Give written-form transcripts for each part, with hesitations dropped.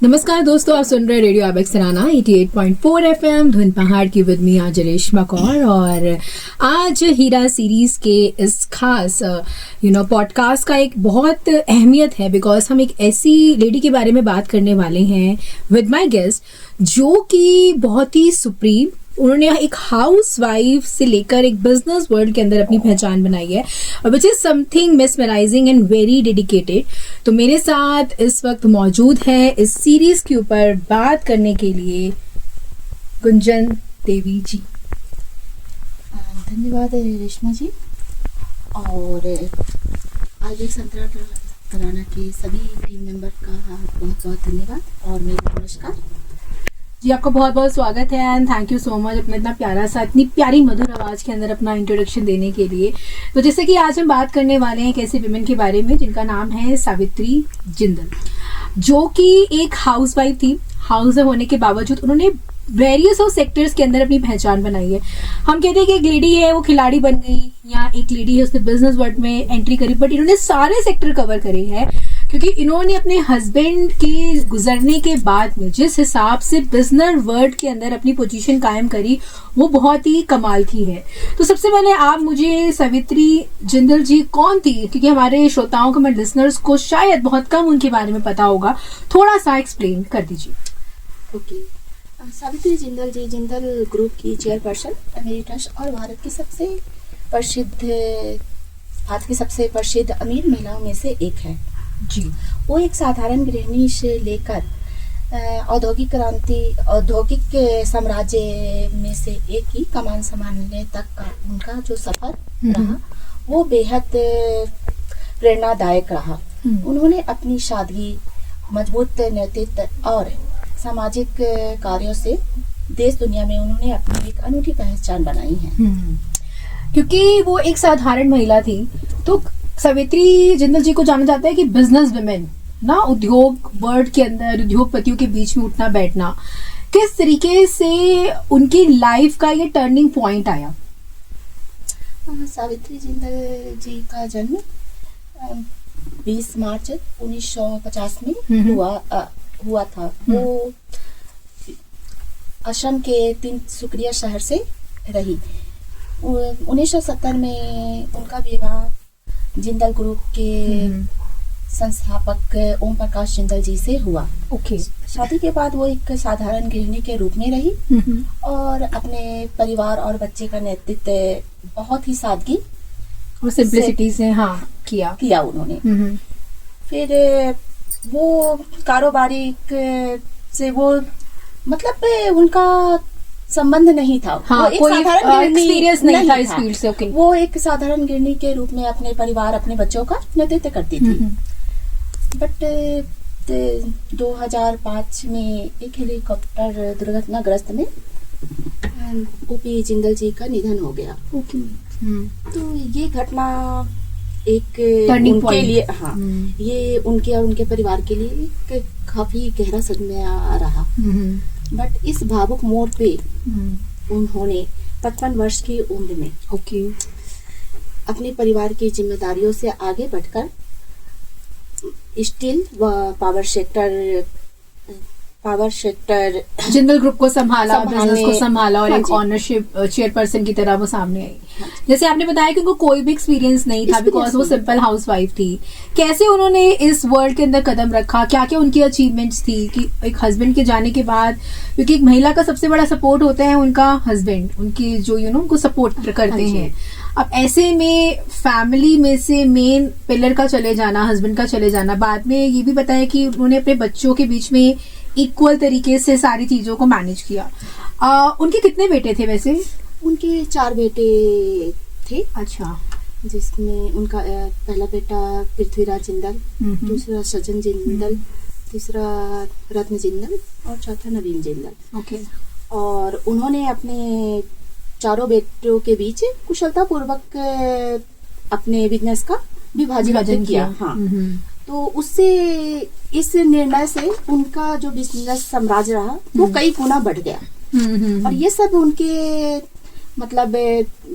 नमस्कार दोस्तों, आप सुन रहे रेडियो आबेक सराना 88.4 एफएम धुन पहाड़ की विद मी आज रेशमा कौर। और आज हीरा सीरीज के इस खास पॉडकास्ट का एक बहुत अहमियत है, बिकॉज हम एक ऐसी लेडी के बारे में बात करने वाले हैं विद माय गेस्ट, जो कि बहुत ही सुप्रीम, उन्होंने एक हाउस वाइफ से लेकर एक बिजनेस वर्ल्ड के अंदर अपनी पहचान बनाई है, which is something mesmerising and very dedicated. तो मेरे साथ इस वक्त मौजूद है इस सीरीज के ऊपर बात करने के लिए गुंजन देवी जी। धन्यवाद रेशमा जी। और आज एक संतरा कराना के सभी टीम मेंबर का बहुत बहुत धन्यवाद और मेरा नमस्कार जी। आपका बहुत बहुत स्वागत है and thank you so much अपना इतना प्यारा सा, इतनी प्यारी मधुर आवाज के अंदर अपना इंट्रोडक्शन देने के लिए। तो जैसे कि आज हम बात करने वाले हैं एक ऐसे विमेन के बारे में जिनका नाम है सावित्री जिंदल, जो कि एक हाउस वाइफ थी। हाउस वाइफ होने के बावजूद उन्होंने वेरियस ऑफ सेक्टर्स के अंदर अपनी पहचान बनाई है। हम कहते हैं कि एक लेडी है वो खिलाड़ी बन गई, या एक लेडी है उसने बिजनेस वर्ल्ड में एंट्री करी, बट इन्होंने सारे सेक्टर कवर करे हैं, क्योंकि इन्होंने अपने हस्बैंड के गुजरने के बाद में जिस हिसाब से बिजनेस वर्ल्ड के अंदर अपनी पोजीशन कायम करी, वो बहुत ही कमाल की है। तो सबसे पहले आप मुझे सावित्री जिंदल जी कौन थी, क्योंकि हमारे श्रोताओं को, हमारे लिसनर्स को शायद बहुत कम उनके बारे में पता होगा, थोड़ा सा एक्सप्लेन कर दीजिए। ओके। सावित्री जिंदल जी जिंदल ग्रुप की चेयरपर्सन एमेरिटस और भारत की सबसे प्रसिद्ध अमीर महिलाओं में से एक है जी। वो एक साधारण गृहिणी से लेकर औद्योगिक साम्राज्य में से एक ही कमान संभालने तक का उनका जो सफर रहा वो बेहद प्रेरणादायक रहा। उन्होंने अपनी सादगी, मजबूत नेतृत्व और सामाजिक कार्यों से देश दुनिया में उन्होंने अपनी एक अनूठी पहचान बनाई है। क्योंकि वो एक साधारण महिला थी, तो सावित्री जिंदल जी को जाना जाता है कि बिजनेस वुमेन ना, उद्योग वर्ल्ड के अंदर उद्योगपतियों के बीच में उठना बैठना, किस तरीके से उनकी लाइफ का ये टर्निंग पॉइंट आया? सावित्री जिंदल जी का जन्म 20 मार्च 1950 में हुआ था। वो असम के तिनसुकिया शहर से रही। 1970 में उनका विवाह जिंदल ग्रुप के संस्थापक ओम प्रकाश जिंदल जी से हुआ। ओके। शादी के बाद वो एक साधारण गृहिणी के रूप में रही और अपने परिवार और बच्चे का नेतृत्व बहुत ही सादगी और सिंपलिसिटी से किया उन्होंने। फिर वो कारोबारी से वो मतलब उनका संबंध नहीं था। वो एक साधारण एक्सपीरियंस नहीं था इस फील्ड से। ओके। वो एक साधारण गृहिणी के रूप में अपने परिवार, अपने बच्चों का नेतृत्व करती थी। बट 2005 में एक हेलीकॉप्टर दुर्घटनाग्रस्त में ओपी जिंदल जी का निधन हो गया। ओके। तो ये घटना एक उनके लिए ये उनके और उनके परिवार के लिए एक काफी गहरा सदमा रहा। बट इस भावुक मोड़ पे उन्होंने 55 वर्ष की उम्र में अपने परिवार की जिम्मेदारियों से आगे बढ़कर स्टील व पावर सेक्टर जिंदल ग्रुप को संभाला, बिजनेस को संभाला और एक ऑनरशिप चेयरपर्सन की तरह वो सामने आई। जैसे आपने बताया कि उनको कोई भी एक्सपीरियंस नहीं था, बिकॉज वो सिंपल हाउसवाइफ थी। कैसे उन्होंने इस वर्ल्ड के अंदर कदम रखा, क्या क्या उनकी अचीवमेंट्स थी कि एक हस्बैंड के जाने के बाद, क्योंकि एक महिला का सबसे बड़ा सपोर्ट होता है उनका हस्बैंड, उनके जो उनको सपोर्ट करते हैं। अब ऐसे में फैमिली में से मेन पिलर का चले जाना, हस्बैंड का चले जाना, बाद में ये भी बताया कि उन्होंने अपने बच्चों के बीच में इक्वल तरीके से सारी चीजों को मैनेज किया। उनके कितने बेटे थे वैसे? उनके 4 बेटे थे। अच्छा। जिसमें उनका पहला बेटा पृथ्वीराज जिंदल, दूसरा सज्जन जिंदल, तीसरा रत्न जिंदल और चौथा नवीन जिंदल। ओके। और उन्होंने अपने चारों बेटों के बीच कुशलता पूर्वक अपने बिजनेस का विभाजन किया। तो उससे इस निर्णय से उनका जो बिजनेस साम्राज्य रहा वो कई गुना बढ़ गया। और ये सब उनके मतलब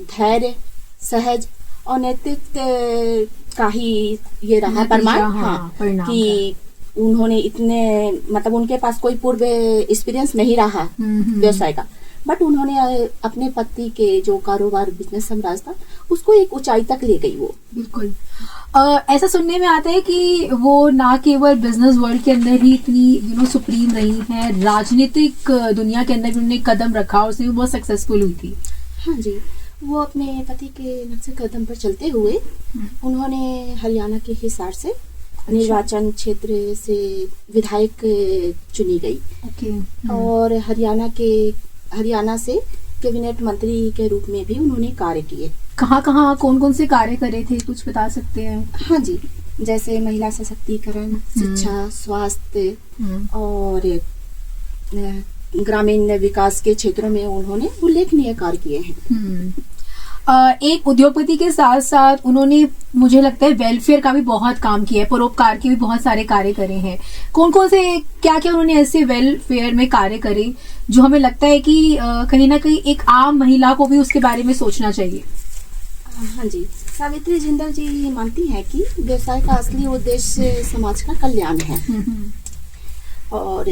धैर्य, सहज और नेतृत्व का ही ये रहा प्रमाण कि उन्होंने इतने मतलब उनके पास कोई पूर्व एक्सपीरियंस नहीं रहा व्यवसाय का, बट उन्होंने अपने पति के जो कारोबार बिजनेस साम्राज्य था उसको एक ऊंचाई तक ले गई वो। बिल्कुल। ऐसा सुनने में आता है कि वो ना केवल बिजनेस वर्ल्ड के अंदर ही इतनी सुप्रीम रही है, राजनीतिक दुनिया के अंदर भी उन्होंने कदम रखा और उसमें भी बहुत सक्सेसफुल हुई थी। हाँ जी, वो अपने पति के नक्शे कदम पर चलते हुए उन्होंने हरियाणा के हिसार से निर्वाचन क्षेत्र से विधायक चुनी गई। ओके। और हरियाणा से कैबिनेट मंत्री के रूप में भी उन्होंने कार्य किए। कहाँ कौन कौन से कार्य करे थे, कुछ बता सकते हैं? हाँ जी, जैसे महिला सशक्तिकरण, शिक्षा, स्वास्थ्य और ग्रामीण विकास के क्षेत्रों में उन्होंने उल्लेखनीय कार्य किए हैं। एक उद्योगपति के साथ साथ उन्होंने, मुझे लगता है, वेलफेयर का भी बहुत काम किया है, परोपकार के भी बहुत सारे कार्य करे हैं। कौन कौन से, क्या क्या उन्होंने ऐसे वेलफेयर में कार्य करे जो हमें लगता है कि कहीं ना कहीं एक आम महिला को भी उसके बारे में सोचना चाहिए? हाँ जी, सावित्री जिंदल जी मानती हैं कि व्यवसाय का असली उद्देश्य समाज का कल्याण है। और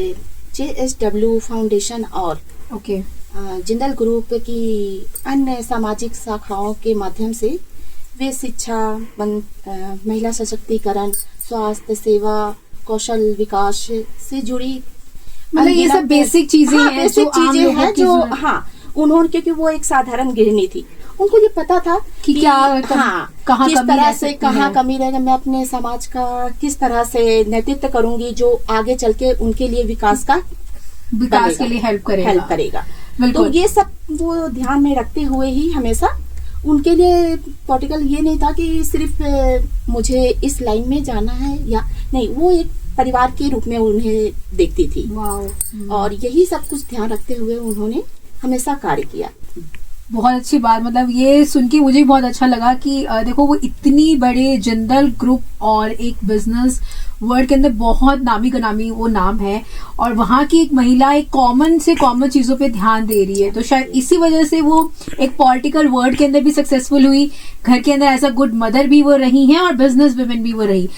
JSW फाउंडेशन और जिंदल ग्रुप की अन्य सामाजिक शाखाओं के माध्यम से वे शिक्षा, महिला सशक्तिकरण, स्वास्थ्य सेवा, कौशल विकास से जुड़ी, मतलब ये सब बेसिक चीजें हैं, बेसिक चीजें हैं जो उन्होंने, क्योंकि वो एक साधारण गृहिणी थी, उनको ये पता था कि क्या कहाँ किस तरह से कहाँ कमी रहेगा, मैं अपने समाज का किस तरह से नेतृत्व करूंगी जो आगे चल के उनके लिए विकास के लिए हेल्प करेगा। तो ये सब वो ध्यान में रखते हुए ही हमेशा उनके लिए पॉलिटिकल ये नहीं था कि सिर्फ मुझे इस लाइन में जाना है या नहीं, वो एक परिवार के रूप में उन्हें देखती थी। और यही सब कुछ ध्यान रखते हुए उन्होंने हमेशा कार्य किया। बहुत अच्छी बात, मतलब ये सुन के मुझे बहुत अच्छा लगा कि देखो वो इतनी बड़े जिंदल ग्रुप और एक बिजनेस वर्ल्ड के अंदर बहुत नामी गनामी वो नाम है, और वहाँ की एक महिला एक कॉमन से कॉमन चीजों पे ध्यान दे रही है, तो शायद इसी वजह से वो एक पॉलिटिकल वर्ल्ड के अंदर भी सक्सेसफुल हुई, घर के अंदर एज अ गुड मदर भी वो रही हैं और बिजनेस वुमेन भी वो रही।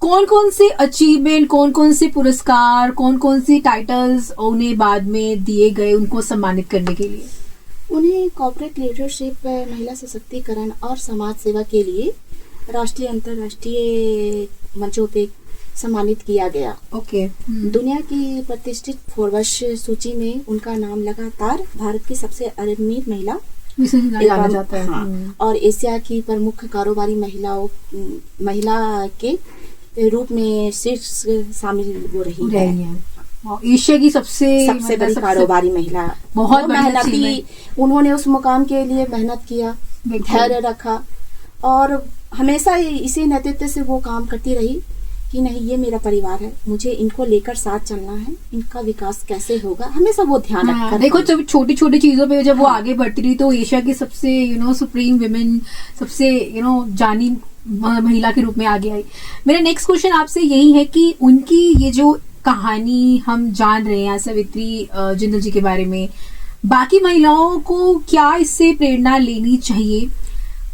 कौन कौन से अचीवमेंट, कौन कौन से पुरस्कार, कौन कौन सी टाइटल्स उन्हें बाद में दिए गए उनको सम्मानित करने के लिए? उन्हें कॉर्पोरेट लीडरशिप, महिला सशक्तिकरण और समाज सेवा के लिए राष्ट्रीय अंतर्राष्ट्रीय मंचों पे सम्मानित किया गया। दुनिया की प्रतिष्ठित फोर्ब्स सूची में उनका नाम लगातार भारत की सबसे अमीर महिला जाना जाता है। और एशिया की प्रमुख कारोबारी महिला के रूप में शीर्ष शामिल वो रही है। एशिया की सबसे बड़ी कारोबारी महिला, बहुत मेहनती, उन्होंने उस मुकाम के लिए मेहनत किया, धैर्य रखा और हमेशा इसी नेतृत्व से वो काम करती रही कि नहीं, ये मेरा परिवार है, मुझे इनको लेकर साथ चलना है, इनका विकास कैसे होगा, हमेशा वो ध्यान रखा। देखो जब छोटी छोटी चीजों पे जब वो आगे बढ़ती रही तो एशिया की सबसे सुप्रीम विमेन, सबसे जानी महिला के रूप में आगे आई। मेरा नेक्स्ट क्वेश्चन आपसे यही है कि उनकी ये जो कहानी हम जान रहे हैं सावित्री जिंदल जी के बारे में, बाकी महिलाओं को क्या इससे प्रेरणा लेनी चाहिए?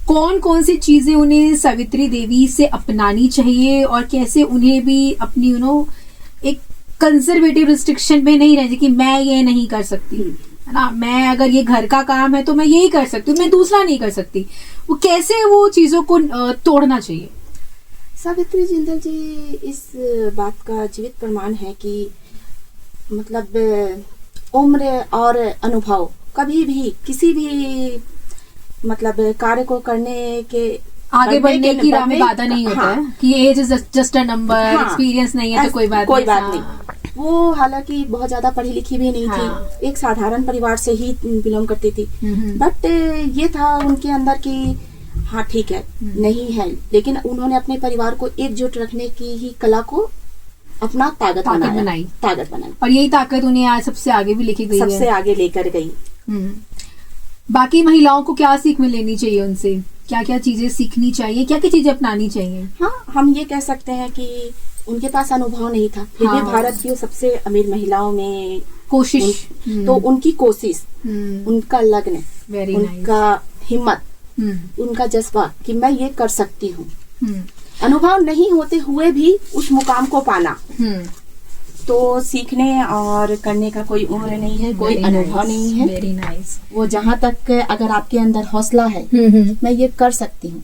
कौन कौन सी चीजें उन्हें सावित्री देवी से अपनानी चाहिए और कैसे उन्हें भी अपनी एक कंजर्वेटिव रिस्ट्रिक्शन में नहीं रहने कि मैं ये नहीं कर सकती, है ना, मैं अगर ये घर का काम है तो मैं यही कर सकती हूँ, मैं दूसरा नहीं कर सकती, वो कैसे वो चीजों को तोड़ना चाहिए? सावित्री जिंदल जी इस बात का जीवित प्रमाण है कि मतलब उम्र और अनुभव कभी भी किसी भी मतलब कार्य को करने के आगे बढ़ने की राह में बाधा नहीं होता है कि age is just a number, experience नहीं है तो कोई बात नहीं। वो हालांकि बहुत ज्यादा पढ़ी लिखी भी नहीं थी, एक साधारण परिवार से ही बिलोंग करती थी, बट ये था उनके अंदर कि हाँ ठीक है, नहीं है, लेकिन उन्होंने अपने परिवार को एकजुट रखने की ही कला को अपना ताकत बनाई और यही ताकत उन्हें आज सबसे आगे भी लेके गई, सबसे आगे लेकर गई। बाकी महिलाओं को क्या सीख में लेनी चाहिए उनसे? क्या क्या चीजें सीखनी चाहिए, क्या क्या चीजें अपनानी चाहिए? हाँ, हम ये कह सकते हैं कि उनके पास अनुभव नहीं था, फिर भी भारत की सबसे अमीर महिलाओं में कोशिश, तो उनकी कोशिश, उनका लगन, उनका हिम्मत, उनका जज्बा कि मैं ये कर सकती हूँ। अनुभव नहीं होते हुए भी उस मुकाम को पाना, तो सीखने और करने का कोई उम्र नहीं है, कोई अनुभव नहीं है। Very nice. वो जहाँ तक अगर आपके अंदर हौसला है, मैं ये कर सकती हूँ,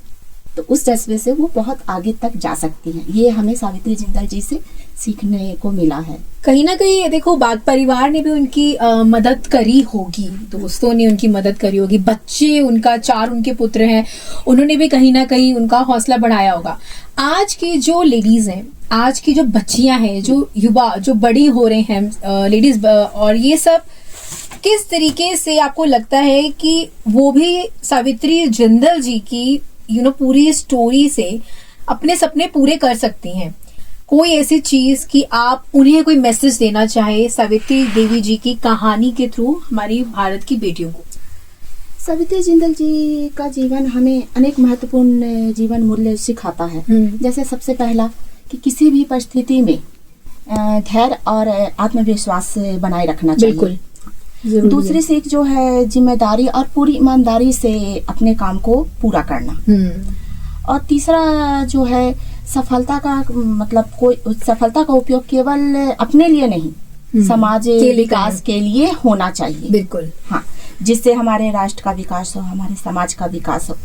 तो उस जज्बे से वो बहुत आगे तक जा सकती हैं। ये हमें सावित्री जिंदल जी से सीखने को मिला है। कहीं ना कहीं देखो, बाग परिवार ने भी उनकी मदद करी होगी, दोस्तों ने उनकी मदद करी होगी, बच्चे उनका 4 उनके पुत्र हैं, उन्होंने भी कहीं ना कहीं उनका हौसला बढ़ाया होगा। आज की जो लेडीज हैं, आज की जो बच्चियां हैं, जो युवा जो बड़ी हो रहे हैं लेडीज, और ये सब किस तरीके से आपको लगता है कि वो भी सावित्री जिंदल जी की पूरी स्टोरी से अपने सपने पूरे कर सकती हैं? कोई ऐसी चीज कि आप उन्हें कोई मैसेज देना चाहे सावित्री देवी जी की कहानी के थ्रू हमारी भारत की बेटियों को? सावित्री जिंदल जी का जीवन हमें अनेक महत्वपूर्ण जीवन मूल्य सिखाता है। जैसे सबसे पहला कि किसी भी परिस्थिति में धैर्य और आत्मविश्वास बनाए रखना चाहिए। बिल्कुल। दूसरी सीख जो है जिम्मेदारी और पूरी ईमानदारी से अपने काम को पूरा करना। और तीसरा जो है सफलता का मतलब सफलता का उपयोग केवल अपने लिए नहीं, समाज के विकास के लिए होना चाहिए। बिल्कुल। हाँ, जिससे हमारे राष्ट्र का विकास हो, हमारे समाज का विकास हो।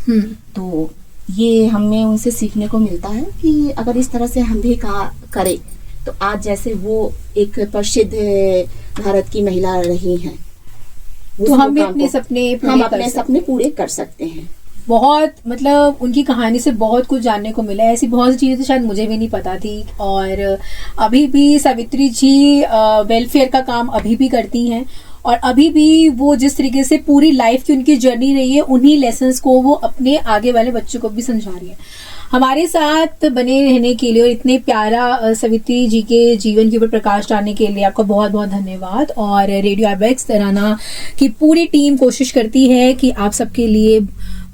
तो ये हमें उनसे सीखने को मिलता है कि अगर इस तरह से हम भी करें, तो आज जैसे वो एक प्रसिद्ध भारत की महिला रही हैं, तो हम भी अपने सपने पूरे कर सकते हैं। बहुत मतलब उनकी कहानी से बहुत कुछ जानने को मिला है। ऐसी बहुत सी चीजें तो शायद मुझे भी नहीं पता थी। और अभी भी सावित्री जी वेलफेयर का काम अभी भी करती हैं, और अभी भी वो जिस तरीके से पूरी लाइफ की उनकी जर्नी रही है, उन्हीं लेसन्स को वो अपने आगे वाले बच्चों को भी समझा रही है। हमारे साथ बने रहने के लिए और इतने प्यारा सावित्री जी के जीवन के ऊपर प्रकाश डालने के लिए आपका बहुत बहुत धन्यवाद। और रेडियो आईबीएक्स तराना की पूरी टीम कोशिश करती है कि आप सबके लिए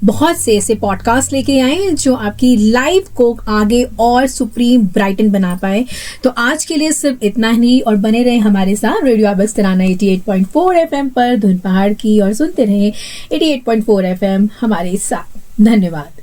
बहुत से ऐसे पॉडकास्ट लेके आए जो आपकी लाइफ को आगे और सुप्रीम ब्राइटन बना पाए। तो आज के लिए सिर्फ इतना ही, और बने रहे हमारे साथ रेडियो आईबीएक्स तराना 88.4 FM पर धुन पहाड़ की, और सुनते रहे 88.4 FM हमारे साथ। धन्यवाद।